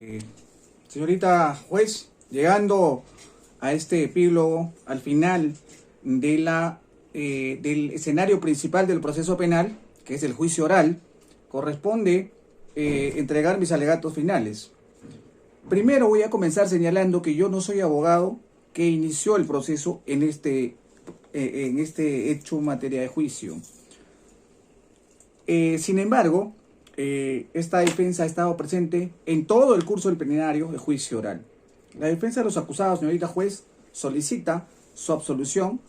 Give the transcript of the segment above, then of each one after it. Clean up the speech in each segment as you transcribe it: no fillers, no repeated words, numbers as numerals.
Eh, Señorita juez, llegando a este epílogo, al final del escenario principal del proceso penal, que es el juicio oral, corresponde entregar mis alegatos finales. Primero voy a comenzar señalando que yo no soy abogado que inició el proceso en este hecho en materia de juicio. Sin embargo, esta defensa ha estado presente en todo el curso del plenario de juicio oral. La defensa de los acusados, señorita juez, solicita su absolución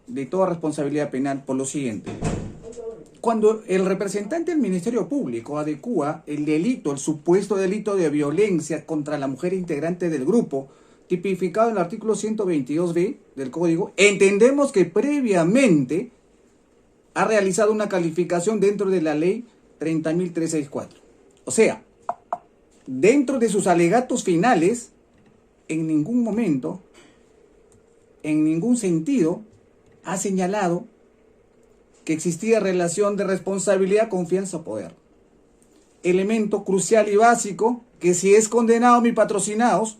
de toda responsabilidad penal por lo siguiente. Cuando el representante del Ministerio Público adecúa el delito, el supuesto delito de violencia contra la mujer integrante del grupo, tipificado en el artículo 122b del Código, entendemos que previamente ha realizado una calificación dentro de la ley 30.364. O sea, dentro de sus alegatos finales, en ningún momento, en ningún sentido, ha señalado que existía relación de responsabilidad, confianza o poder. Elemento crucial y básico que si es condenado mi patrocinados,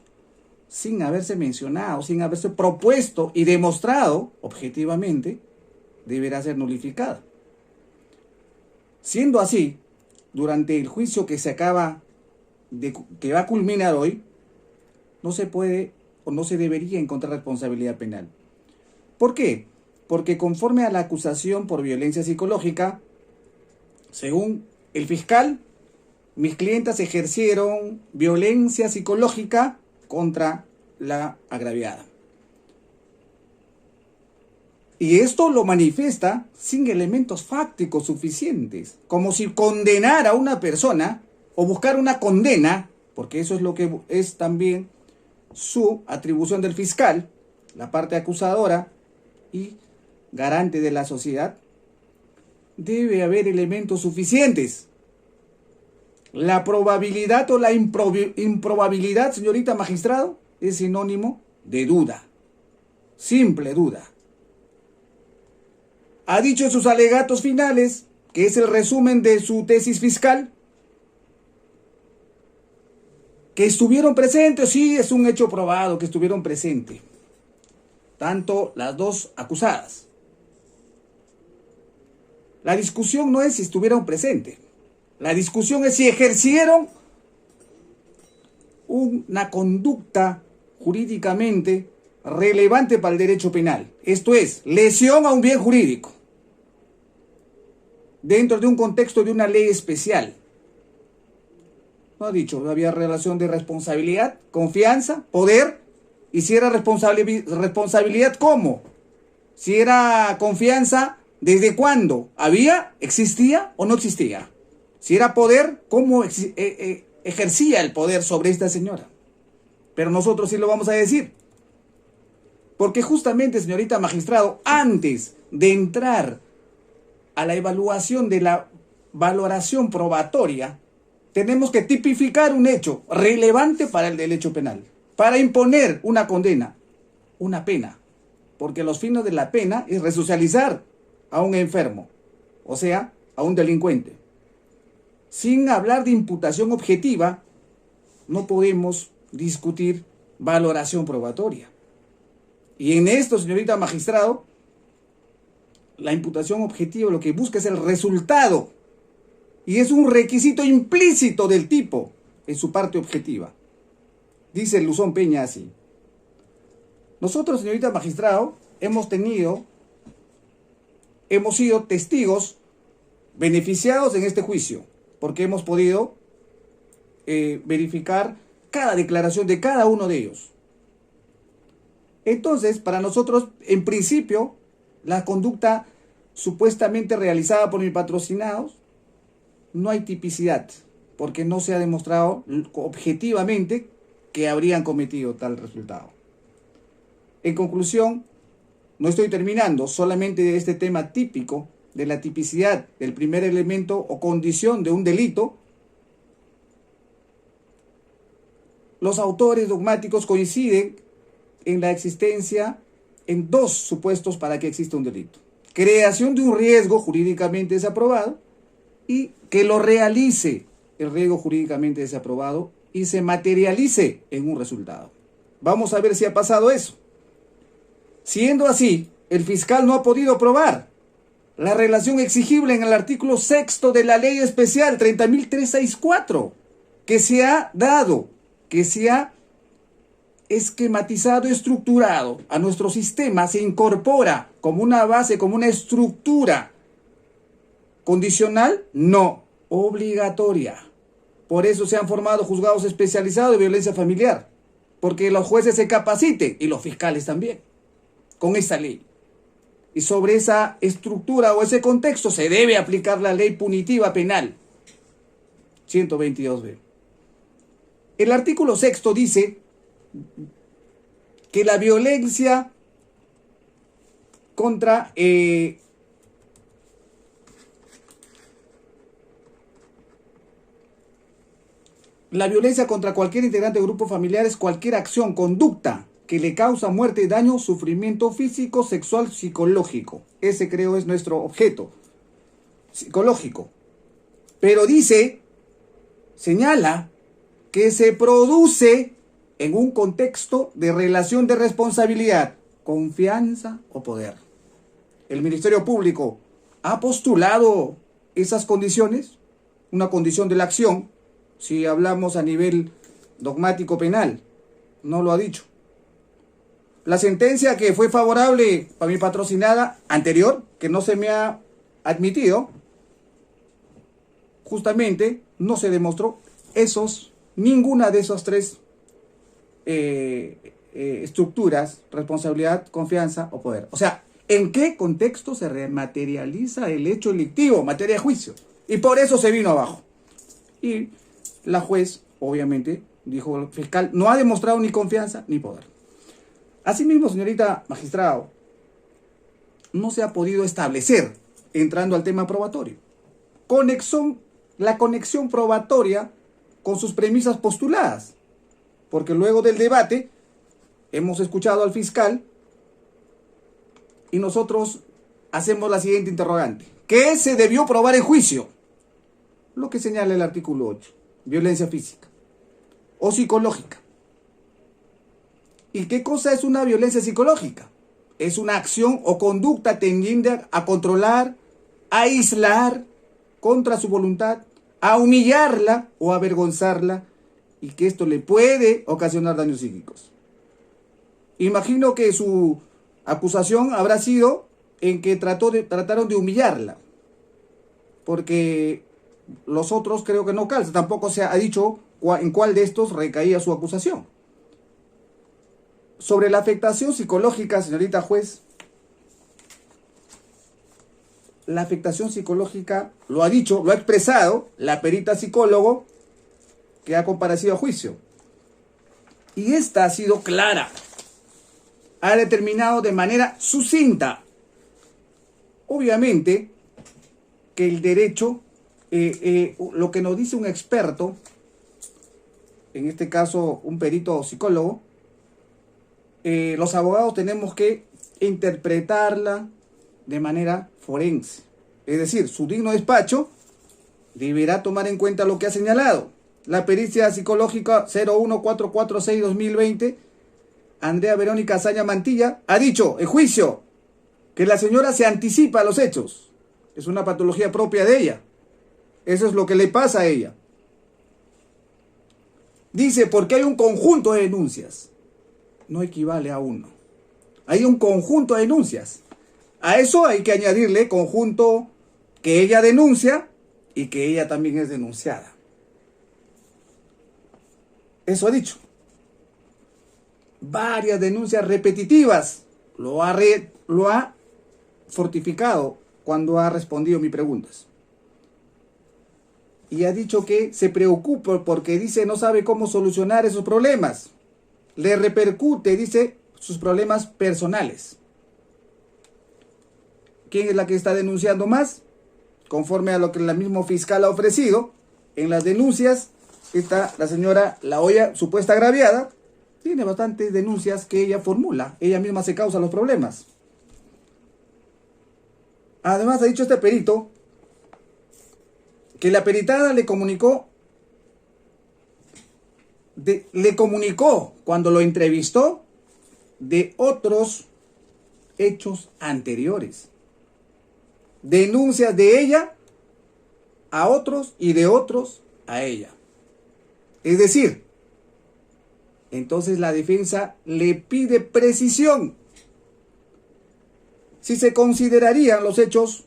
sin haberse mencionado, sin haberse propuesto y demostrado objetivamente, deberá ser nulificada. Siendo así, durante el juicio que que va a culminar hoy, no se puede o no se debería encontrar responsabilidad penal. ¿Por qué? Porque conforme a la acusación por violencia psicológica, según el fiscal, mis clientas ejercieron violencia psicológica contra la agraviada. Y esto lo manifiesta sin elementos fácticos suficientes, como si condenar a una persona o buscar una condena, porque eso es lo que es también su atribución del fiscal, la parte acusadora y garante de la sociedad. Debe haber elementos suficientes. La probabilidad o la improbabilidad, señorita magistrado, es sinónimo de duda, simple duda. Ha dicho en sus alegatos finales, que es el resumen de su tesis fiscal, que estuvieron presentes. Sí, es un hecho probado que estuvieron presentes, tanto las dos acusadas. La discusión no es si estuvieron presentes, la discusión es si ejercieron una conducta jurídicamente relevante para el derecho penal. Esto es, lesión a un bien jurídico, dentro de un contexto de una ley especial. No ha dicho, no había relación de responsabilidad, confianza, poder, y si era responsabilidad, ¿cómo? Si era confianza, ¿desde cuándo? ¿Había, existía o no existía? Si era poder, ¿cómo ejercía el poder sobre esta señora? Pero nosotros sí lo vamos a decir. Porque justamente, señorita magistrado, antes de entrar a la evaluación de la valoración probatoria, tenemos que tipificar un hecho relevante para el derecho penal, para imponer una condena, una pena, porque los fines de la pena es resocializar a un enfermo, o sea, a un delincuente. Sin hablar de imputación objetiva, no podemos discutir valoración probatoria. Y en esto, señorita magistrado, la imputación objetiva lo que busca es el resultado, y es un requisito implícito del tipo en su parte objetiva. Dice Luzón Peña así: nosotros, señorita magistrado, hemos sido testigos beneficiados en este juicio, porque hemos podido verificar cada declaración de cada uno de ellos. Entonces, para nosotros, en principio, la conducta supuestamente realizada por mis patrocinados, no hay tipicidad, porque no se ha demostrado objetivamente que habrían cometido tal resultado. En conclusión, no estoy terminando, solamente de este tema típico de la tipicidad del primer elemento o condición de un delito. Los autores dogmáticos coinciden en la existencia en dos supuestos para que exista un delito: creación de un riesgo jurídicamente desaprobado y que lo realice el riesgo jurídicamente desaprobado y se materialice en un resultado. Vamos a ver si ha pasado eso. Siendo así, el fiscal no ha podido probar la relación exigible en el artículo 6 de la Ley Especial 30.364, que se ha dado, que se ha esquematizado, estructurado a nuestro sistema, se incorpora como una base, como una estructura condicional, no obligatoria. Por eso se han formado juzgados especializados de violencia familiar, porque los jueces se capaciten y los fiscales también con esta ley. Y sobre esa estructura o ese contexto se debe aplicar la ley punitiva penal 122b. El artículo 6 dice que la violencia contra cualquier integrante de grupos familiares, cualquier acción, conducta que le causa muerte, daño, sufrimiento físico, sexual, psicológico. Ese creo es nuestro objeto psicológico. Pero dice, señala que se produce en un contexto de relación de responsabilidad, confianza o poder. El Ministerio Público ha postulado esas condiciones, una condición de la acción, si hablamos a nivel dogmático penal, no lo ha dicho. La sentencia que fue favorable para mi patrocinada anterior, que no se me ha admitido, justamente no se demostró ninguna de esas tres estructuras: responsabilidad, confianza o poder. O sea, ¿en qué contexto se rematerializa el hecho delictivo, materia de juicio? Y por eso se vino abajo. Y la juez, obviamente, dijo el fiscal, no ha demostrado ni confianza ni poder. Asimismo, señorita magistrado, no se ha podido establecer, entrando al tema probatorio, la conexión probatoria con sus premisas postuladas, porque luego del debate hemos escuchado al fiscal y nosotros hacemos la siguiente interrogante: ¿qué se debió probar en juicio? Lo que señala el artículo 8, violencia física o psicológica. ¿Y qué cosa es una violencia psicológica? Es una acción o conducta tendiente a controlar, a aislar contra su voluntad, a humillarla o avergonzarla, y que esto le puede ocasionar daños psíquicos. Imagino que su acusación habrá sido en que trataron de humillarla, porque los otros creo que no calza. Tampoco se ha dicho en cuál de estos recaía su acusación. Sobre la afectación psicológica, señorita juez, la afectación psicológica lo ha dicho, lo ha expresado la perita psicólogo que ha comparecido a juicio. Y esta ha sido clara. Ha determinado de manera sucinta, obviamente, que el derecho, lo que nos dice un experto, en este caso un perito psicólogo, los abogados tenemos que interpretarla de manera forense. Es decir, su digno despacho deberá tomar en cuenta lo que ha señalado. La pericia psicológica 01446-2020, Andrea Verónica Azaña Mantilla, ha dicho en juicio que la señora se anticipa a los hechos. Es una patología propia de ella. Eso es lo que le pasa a ella. Dice, porque hay un conjunto de denuncias. No equivale a uno. Hay un conjunto de denuncias. A eso hay que añadirle conjunto que ella denuncia y que ella también es denunciada. Eso ha dicho. Varias denuncias repetitivas. Lo ha fortificado cuando ha respondido mis preguntas. Y ha dicho que se preocupa porque dice no sabe cómo solucionar esos problemas. Le repercute, dice, sus problemas personales. ¿Quién es la que está denunciando más? Conforme a lo que la misma fiscal ha ofrecido, en las denuncias está la señora La Hoya, supuesta agraviada. Tiene bastantes denuncias que ella formula. Ella misma se causa los problemas. Además, ha dicho este perito que la peritada le comunicó le comunicó cuando lo entrevistó de otros hechos anteriores. Denuncias de ella a otros y de otros a ella. Es decir, entonces la defensa le pide precisión. Si se considerarían los hechos,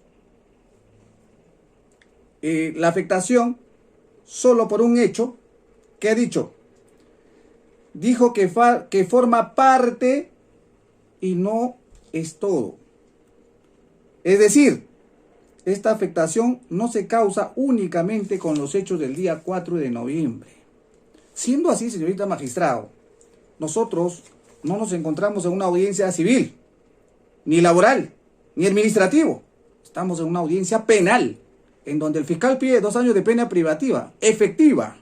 la afectación solo por un hecho, ¿qué ha dicho? Dijo que forma parte y no es todo. Es decir, esta afectación no se causa únicamente con los hechos del día 4 de noviembre. Siendo así, señorita magistrado, nosotros no nos encontramos en una audiencia civil, ni laboral, ni administrativo. Estamos en una audiencia penal, en donde el fiscal pide 2 años de pena privativa, efectiva.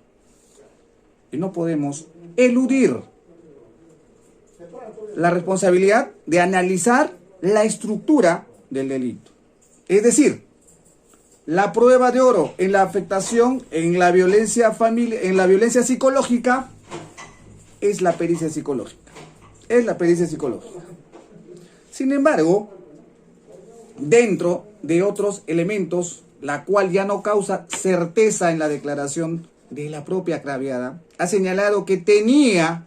Y no podemos eludir la responsabilidad de analizar la estructura del delito. Es decir, la prueba de oro en la afectación, en la violencia psicológica, es la pericia psicológica. Es la pericia psicológica. Sin embargo, dentro de otros elementos, la cual ya no causa certeza en la declaración de la propia agraviada, ha señalado que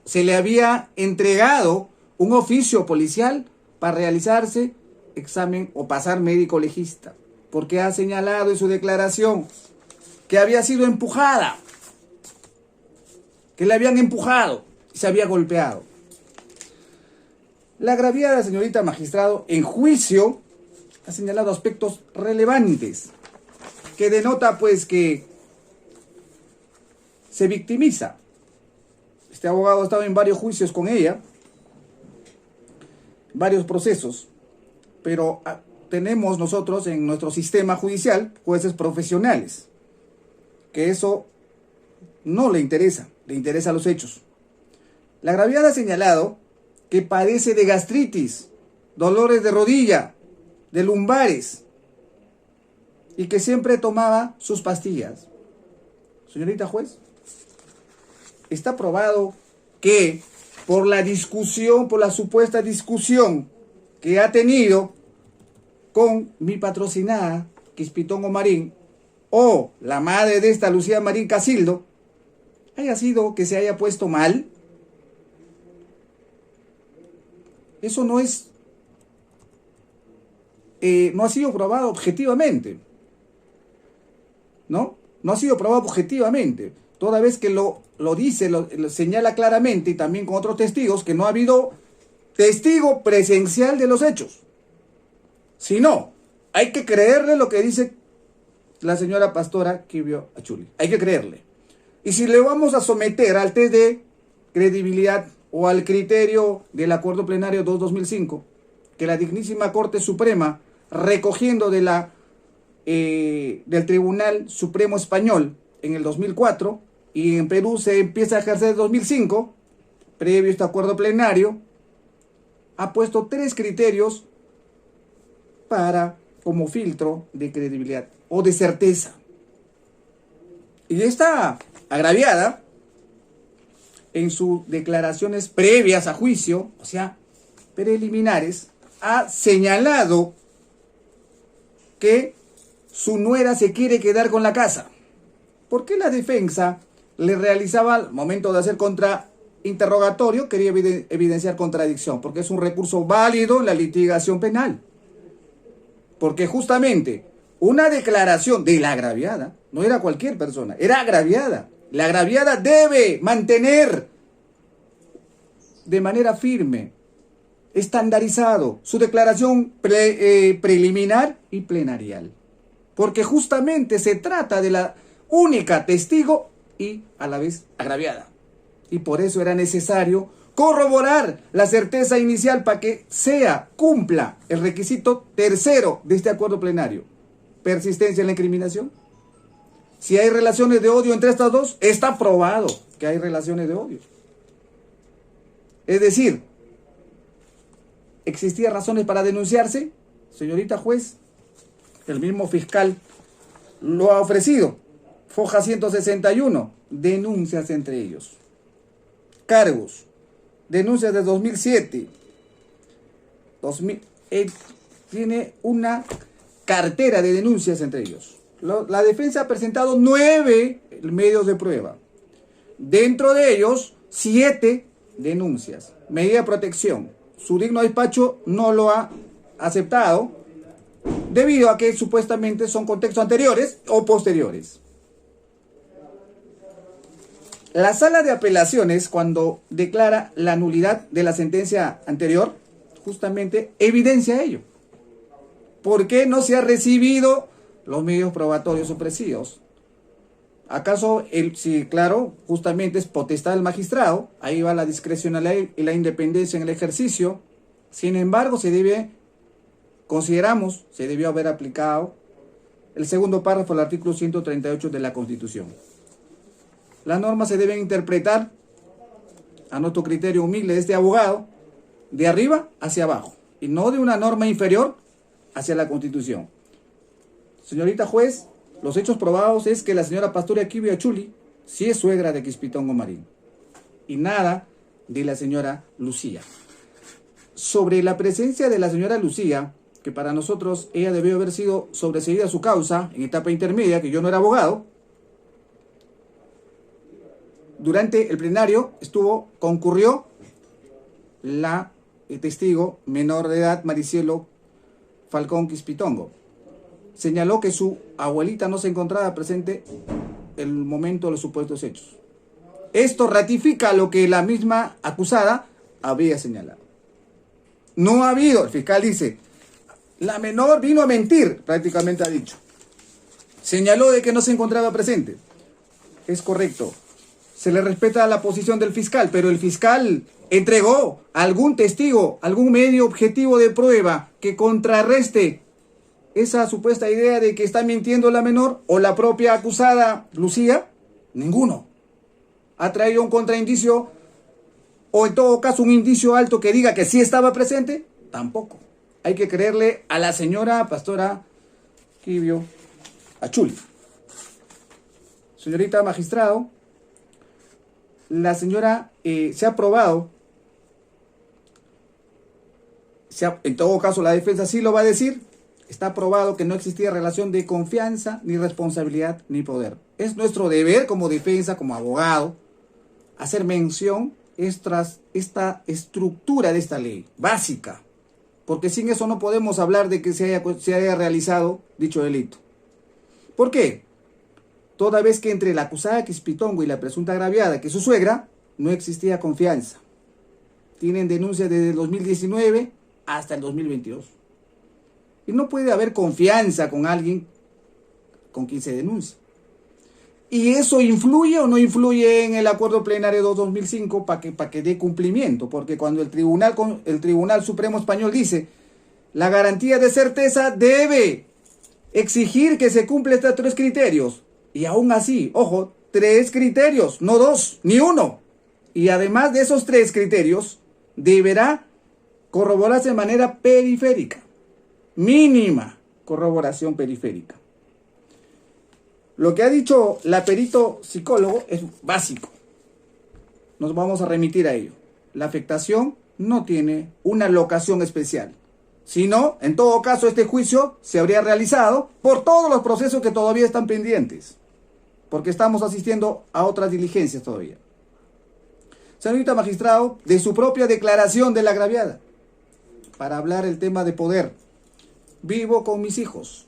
se le había entregado un oficio policial para realizarse examen o pasar médico legista, porque ha señalado en su declaración que había sido empujada, que le habían empujado y se había golpeado. La agraviada, señorita magistrado, en juicio ha señalado aspectos relevantes que denota pues que se victimiza. Este abogado ha estado en varios juicios con ella, varios procesos, pero tenemos nosotros en nuestro sistema judicial jueces profesionales, que eso no le interesa, le interesan los hechos. La agraviada ha señalado que padece de gastritis, dolores de rodilla, de lumbares, y que siempre tomaba sus pastillas. Señorita juez, está probado que por la discusión, por la supuesta discusión que ha tenido con mi patrocinada, Quispitongo Marín, o la madre de esta, Lucía Marín Casildo, haya sido que se haya puesto mal. Eso no es, no ha sido probado objetivamente, ¿no? No ha sido probado objetivamente, toda vez que lo dice, lo señala claramente, y también con otros testigos, que no ha habido testigo presencial de los hechos. Si no, hay que creerle lo que dice la señora pastora Kibio Achuli. Hay que creerle. Y si le vamos a someter al test de credibilidad o al criterio del Acuerdo Plenario 2-2005, que la dignísima Corte Suprema, recogiendo de del Tribunal Supremo Español en el 2004, y en Perú se empieza a ejercer en 2005, previo a este acuerdo plenario, ha puesto 3 criterios como filtro de credibilidad o de certeza. Y esta agraviada, en sus declaraciones previas a juicio, o sea, preliminares, ha señalado que su nuera se quiere quedar con la casa. ¿Por qué la defensa le realizaba al momento de hacer contrainterrogatorio? Quería evidenciar contradicción, porque es un recurso válido en la litigación penal. Porque justamente una declaración de la agraviada no era cualquier persona, era agraviada. La agraviada debe mantener de manera firme, estandarizado, su declaración preliminar y plenarial. Porque justamente se trata de la única testigo y a la vez agraviada. Y por eso era necesario corroborar la certeza inicial para que cumpla el requisito tercero de este acuerdo plenario. Persistencia en la incriminación. Si hay relaciones de odio entre estas dos, está probado que hay relaciones de odio. Es decir, ¿existían razones para denunciarse? Señorita juez, el mismo fiscal lo ha ofrecido. Foja 161, denuncias entre ellos. cargos. Denuncias de 2007. Tiene una cartera de denuncias entre ellos. La defensa ha presentado 9 medios de prueba. Dentro de ellos, 7 denuncias. Medida de protección. Su digno despacho no lo ha aceptado debido a que supuestamente son contextos anteriores o posteriores. La sala de apelaciones, cuando declara la nulidad de la sentencia anterior, justamente evidencia ello. ¿Por qué no se ha recibido los medios probatorios ofrecidos? ¿Acaso, sí, claro, justamente es potestad del magistrado? Ahí va la discrecionalidad y la independencia en el ejercicio. Sin embargo, se debió haber aplicado el segundo párrafo del artículo 138 de la Constitución. Las normas se deben interpretar, a nuestro criterio humilde de este abogado, de arriba hacia abajo, y no de una norma inferior hacia la Constitución. Señorita juez, los hechos probados es que la señora Pastora Quibio Achuli sí es suegra de Quizpitongo Marín, y nada de la señora Lucía. Sobre la presencia de la señora Lucía, que para nosotros ella debió haber sido sobreseída su causa en etapa intermedia, que yo no era abogado, durante el plenario concurrió la testigo menor de edad Maricielo Falcón Quizpitongo. Señaló que su abuelita no se encontraba presente en el momento de los supuestos hechos. Esto ratifica lo que la misma acusada había señalado. No ha habido, el fiscal dice, la menor vino a mentir, prácticamente ha dicho. Señaló de que no se encontraba presente. Es correcto. Se le respeta la posición del fiscal, pero el fiscal entregó algún testigo, algún medio objetivo de prueba que contrarreste esa supuesta idea de que está mintiendo la menor o la propia acusada Lucía. Ninguno. ¿Ha traído un contraindicio o en todo caso un indicio alto que diga que sí estaba presente? Tampoco. Hay que creerle a la señora Pastora Quibio Achuli. Señorita magistrado, la señora se ha probado, en todo caso la defensa sí lo va a decir, está probado que no existía relación de confianza, ni responsabilidad, ni poder. Es nuestro deber como defensa, como abogado, hacer mención esta estructura de esta ley, básica, porque sin eso no podemos hablar de que se haya realizado dicho delito. ¿Por qué? Toda vez que entre la acusada Quizpitongo y la presunta agraviada, que es su suegra, no existía confianza. Tienen denuncias desde el 2019 hasta el 2022. Y no puede haber confianza con alguien con quien se denuncia. ¿Y eso influye o no influye en el acuerdo plenario 2005 para que dé cumplimiento? Porque cuando el Tribunal Supremo Español dice la garantía de certeza debe exigir que se cumplan estos 3 criterios. Y aún así, ojo, 3 criterios, no 2, ni 1. Y además de esos 3 criterios, deberá corroborarse de manera periférica. Mínima corroboración periférica. Lo que ha dicho la perito psicólogo es básico. Nos vamos a remitir a ello. La afectación no tiene una locación especial. Sino, en todo caso, este juicio se habría realizado por todos los procesos que todavía están pendientes. Porque estamos asistiendo a otras diligencias todavía. Señorita magistrado, de su propia declaración de la agraviada, para hablar el tema de poder. Vivo con mis hijos.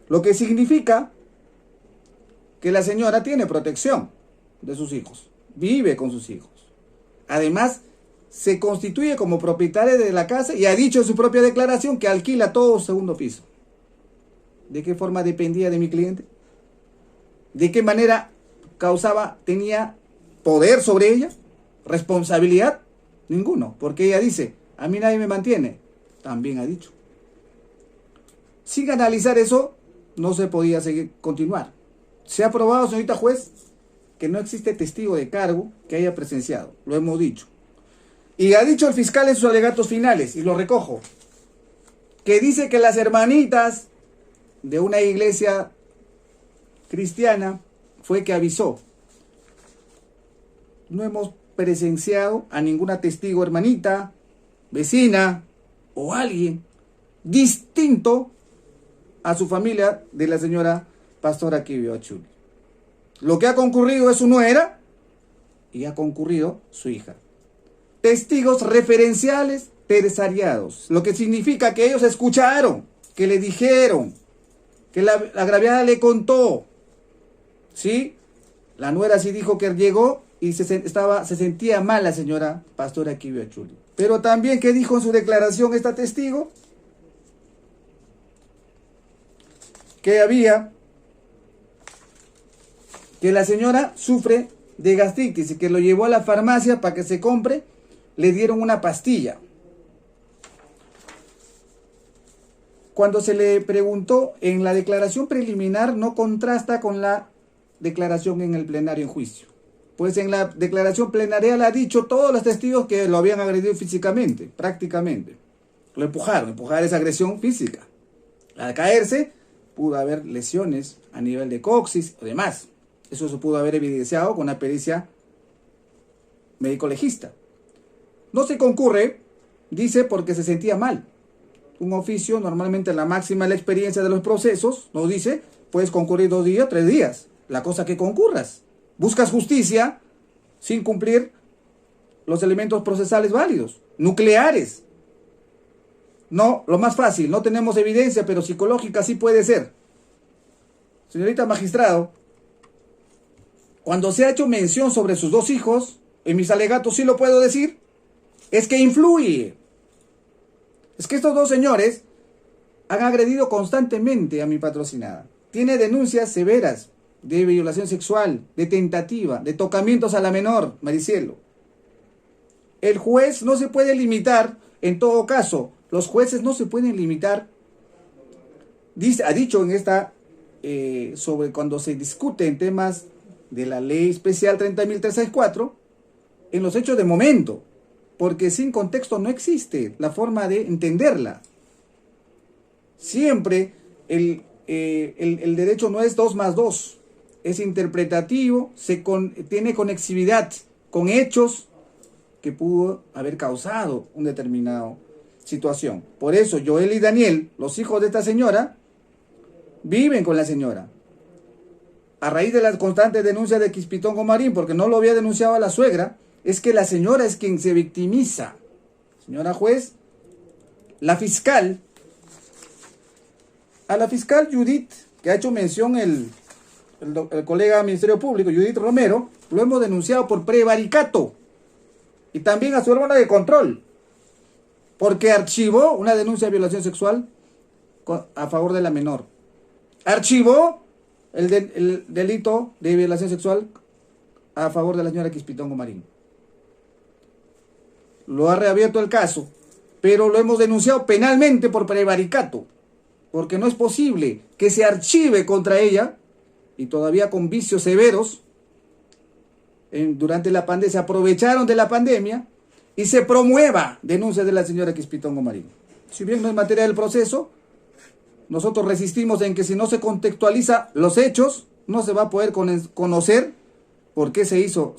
Lo que significa que la señora tiene protección de sus hijos. Vive con sus hijos. Además, se constituye como propietaria de la casa y ha dicho en su propia declaración que alquila todo segundo piso. ¿De qué forma dependía de mi cliente? ¿De qué manera tenía poder sobre ella? ¿Responsabilidad? Ninguno, porque ella dice, a mí nadie me mantiene. También ha dicho. Sin analizar eso, no se podía continuar. Se ha probado, señorita juez, que no existe testigo de cargo que haya presenciado. Lo hemos dicho. Y ha dicho el fiscal en sus alegatos finales, y lo recojo, que dice que las hermanitas de una iglesia cristiana fue que avisó. no hemos presenciado a ninguna testigo, hermanita, vecina o alguien distinto a su familia de la señora pastora Kibio Achuli. Lo que ha concurrido es su nuera y ha concurrido su hija. Testigos referenciales terciariados, lo que significa que ellos escucharon, que le dijeron, que la agraviada le contó, ¿sí? La nuera sí dijo que llegó y se sentía mal la señora pastora Kibio Achuli. Pero también, ¿qué dijo en su declaración esta testigo? Que la señora sufre de gastritis y que lo llevó a la farmacia para que se compre, le dieron una pastilla. Cuando se le preguntó en la declaración preliminar, no contrasta con la declaración en el plenario en juicio. Pues en la declaración plenaria le ha dicho todos los testigos que lo habían agredido físicamente, prácticamente. Lo empujaron, empujar es agresión física. Al caerse, pudo haber lesiones a nivel de coxis o demás. Eso se pudo haber evidenciado con la pericia médico-legista. No se concurre, dice, porque se sentía mal. Un oficio, normalmente la máxima de la experiencia de los procesos, nos dice, puedes concurrir 2 días, 3 días. La cosa que concurras. Buscas justicia sin cumplir los elementos procesales válidos, nucleares. No, lo más fácil, no tenemos evidencia, pero psicológica sí puede ser. Señorita magistrado, cuando se ha hecho mención sobre sus 2 hijos, en mis alegatos sí lo puedo decir, es que influye. Es que estos 2 señores han agredido constantemente a mi patrocinada. Tiene denuncias severas de violación sexual, de tentativa, de tocamientos a la menor, Maricielo. El juez no se puede limitar, en todo caso, los jueces no se pueden limitar. Ha dicho en esta, sobre cuando se discute en temas de la ley especial 30.364, en los hechos de momento, porque sin contexto no existe la forma de entenderla. Siempre el derecho no es 2 más 2, es interpretativo, tiene conexividad con hechos que pudo haber causado una determinada situación. Por eso Joel y Daniel, los hijos de esta señora, viven con la señora. A raíz de las constantes denuncias de Quispitongo Marín, porque no lo había denunciado a la suegra, es que la señora es quien se victimiza. Señora juez, la fiscal, a la fiscal Judith, que ha hecho mención el colega del Ministerio Público, Judith Romero, lo hemos denunciado por prevaricato. Y también a su hermana de control, porque archivó una denuncia de violación sexual a favor de la menor. Archivó el delito de violación sexual a favor de la señora Quispitongo Marín. Lo ha reabierto el caso, pero lo hemos denunciado penalmente por prevaricato, porque no es posible que se archive contra ella, y todavía con vicios severos, durante la pandemia, se aprovecharon de la pandemia, y se promueva denuncias de la señora Quispitongo Marín. Si bien no es materia del proceso, nosotros resistimos en que si no se contextualiza los hechos, no se va a poder conocer por qué se hizo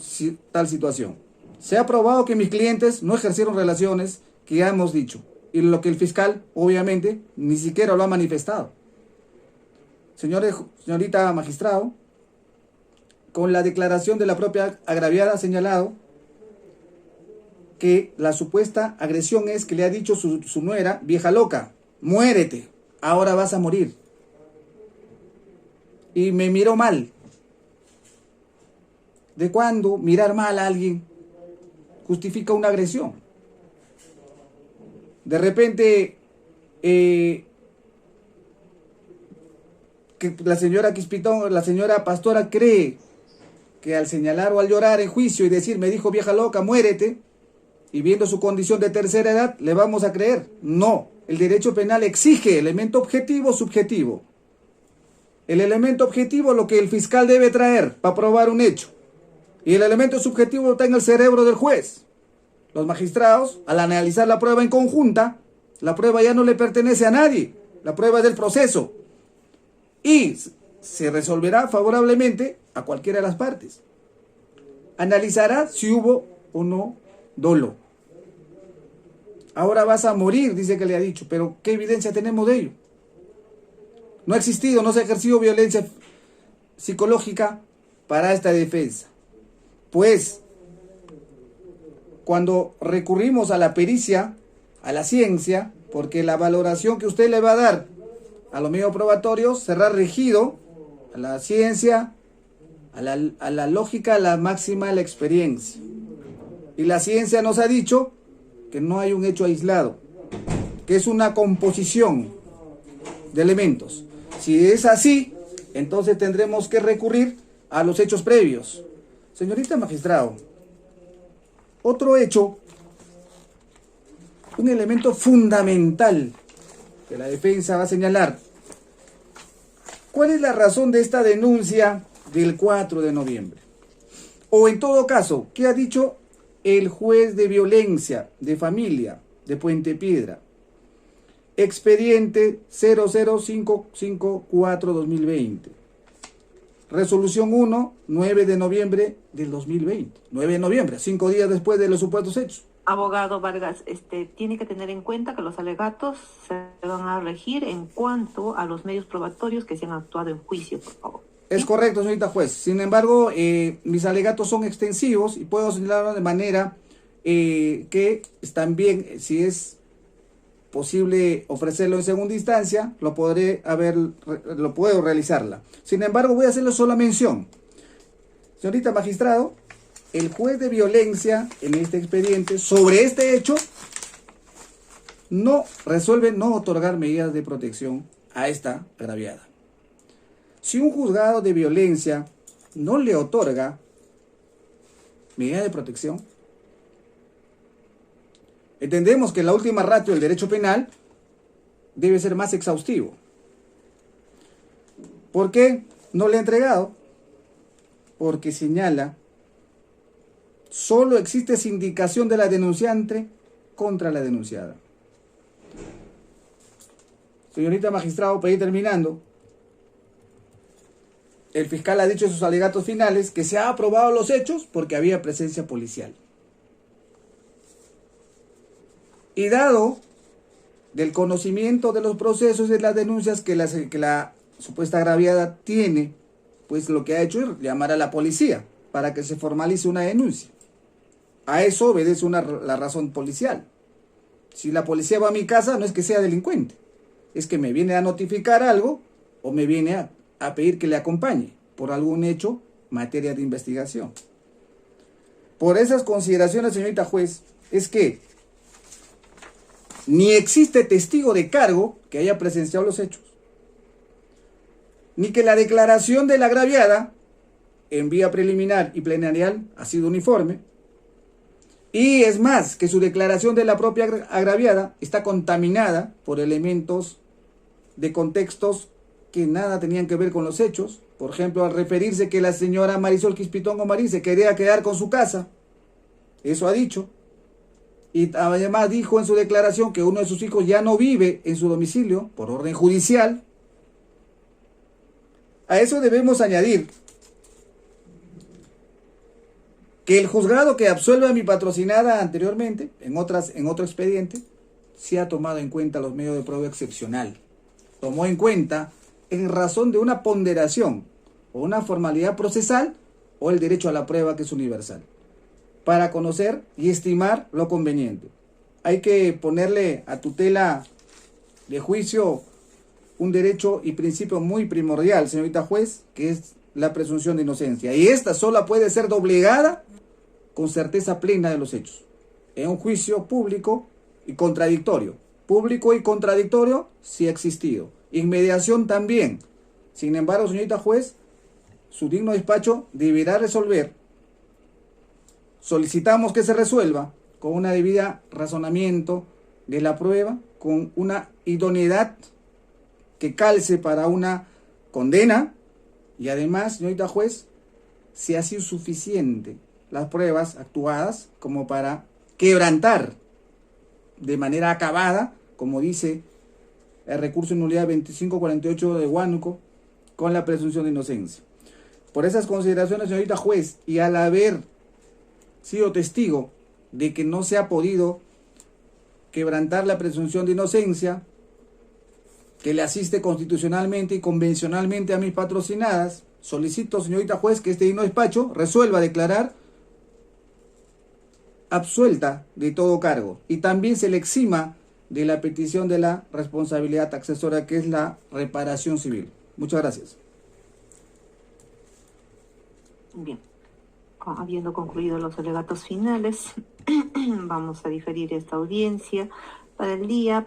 tal situación. Se ha probado que mis clientes no ejercieron relaciones que ya hemos dicho, y lo que el fiscal, obviamente, ni siquiera lo ha manifestado. Señorita magistrado, con la declaración de la propia agraviada ha señalado que la supuesta agresión es que le ha dicho su nuera, vieja loca, muérete, ahora vas a morir. Y me miró mal. ¿De cuándo mirar mal a alguien justifica una agresión? De repente, que la señora Quispitón, la señora pastora cree que al señalar o al llorar en juicio y decir, me dijo vieja loca, muérete, y viendo su condición de tercera edad, ¿le vamos a creer? No, el derecho penal exige elemento objetivo, subjetivo. El elemento objetivo es lo que el fiscal debe traer para probar un hecho. Y el elemento subjetivo está en el cerebro del juez. Los magistrados, al analizar la prueba en conjunta, la prueba ya no le pertenece a nadie. La prueba es del proceso. Y se resolverá favorablemente a cualquiera de las partes. analizará si hubo o no dolo. Ahora vas a morir, dice que le ha dicho, pero ¿qué evidencia tenemos de ello? No ha existido, no se ha ejercido violencia psicológica para esta defensa. Pues, cuando recurrimos a la pericia, a la ciencia, porque la valoración que usted le va a dar a los medios probatorios será regido a la ciencia, a la lógica, a la máxima, a la experiencia. Y la ciencia nos ha dicho que no hay un hecho aislado, que es una composición de elementos. Si es así, entonces tendremos que recurrir a los hechos previos. Señorita magistrado, otro hecho, un elemento fundamental que la defensa va a señalar. ¿Cuál es la razón de esta denuncia del 4 de noviembre? O en todo caso, ¿qué ha dicho el juez de violencia de familia de Puente Piedra? Expediente 00554-2020. Resolución 1, 9 de noviembre del 2020. 9 de noviembre, 5 días después de los supuestos hechos. Abogado Vargas, tiene que tener en cuenta que los alegatos se van a regir en cuanto a los medios probatorios que se han actuado en juicio, por favor. Es correcto, señorita juez. Sin embargo, mis alegatos son extensivos y puedo señalarlo de manera que también, si es posible ofrecerlo en segunda instancia, lo puedo realizarla. Sin embargo, voy a hacerle sola mención. Señorita magistrado, el juez de violencia en este expediente sobre este hecho no resuelve no otorgar medidas de protección a esta agraviada. Si un juzgado de violencia no le otorga medida de protección, entendemos que la última ratio del derecho penal debe ser más exhaustivo. ¿Por qué no le ha entregado? Porque señala, solo existe sindicación de la denunciante contra la denunciada. Señorita magistrado, para ir terminando, el fiscal ha dicho en sus alegatos finales que se ha aprobado los hechos porque había presencia policial. Y dado del conocimiento de los procesos y de las denuncias que la supuesta agraviada tiene, pues lo que ha hecho es llamar a la policía para que se formalice una denuncia. A eso obedece la razón policial. Si la policía va a mi casa, no es que sea delincuente, es que me viene a notificar algo o me viene a pedir que le acompañe por algún hecho, materia de investigación. Por esas consideraciones, señorita juez, es que ni existe testigo de cargo que haya presenciado los hechos, ni que la declaración de la agraviada en vía preliminar y plenarial ha sido uniforme, y es más, que su declaración de la propia agraviada está contaminada por elementos de contextos que nada tenían que ver con los hechos. Por ejemplo, al referirse que la señora Marisol Quispitongo Marín se quería quedar con su casa, eso ha dicho. Y además dijo en su declaración que uno de sus hijos ya no vive en su domicilio por orden judicial. A eso debemos añadir que el juzgado que absuelve a mi patrocinada anteriormente, en otro expediente, sí ha tomado en cuenta los medios de prueba excepcional. Tomó en cuenta en razón de una ponderación o una formalidad procesal o el derecho a la prueba que es universal, para conocer y estimar lo conveniente. Hay que ponerle a tutela de juicio un derecho y principio muy primordial, señorita juez, que es la presunción de inocencia. Y esta sola puede ser doblegada con certeza plena de los hechos, en un juicio público y contradictorio. Público y contradictorio sí ha existido. Inmediación también. Sin embargo, señorita juez, su digno despacho deberá resolver. Solicitamos que se resuelva con una debida razonamiento de la prueba, con una idoneidad que calce para una condena, y además, señorita juez, si ha sido suficiente las pruebas actuadas como para quebrantar de manera acabada, como dice el recurso en nulidad 2548 de Huánuco, con la presunción de inocencia. Por esas consideraciones, señorita juez, y al haber sido testigo de que no se ha podido quebrantar la presunción de inocencia que le asiste constitucionalmente y convencionalmente a mis patrocinadas, solicito, señorita juez, que este digno despacho resuelva declarar absuelta de todo cargo y también se le exima de la petición de la responsabilidad accesora, que es la reparación civil. Muchas gracias. Bien, habiendo concluido los alegatos finales, vamos a diferir esta audiencia para el día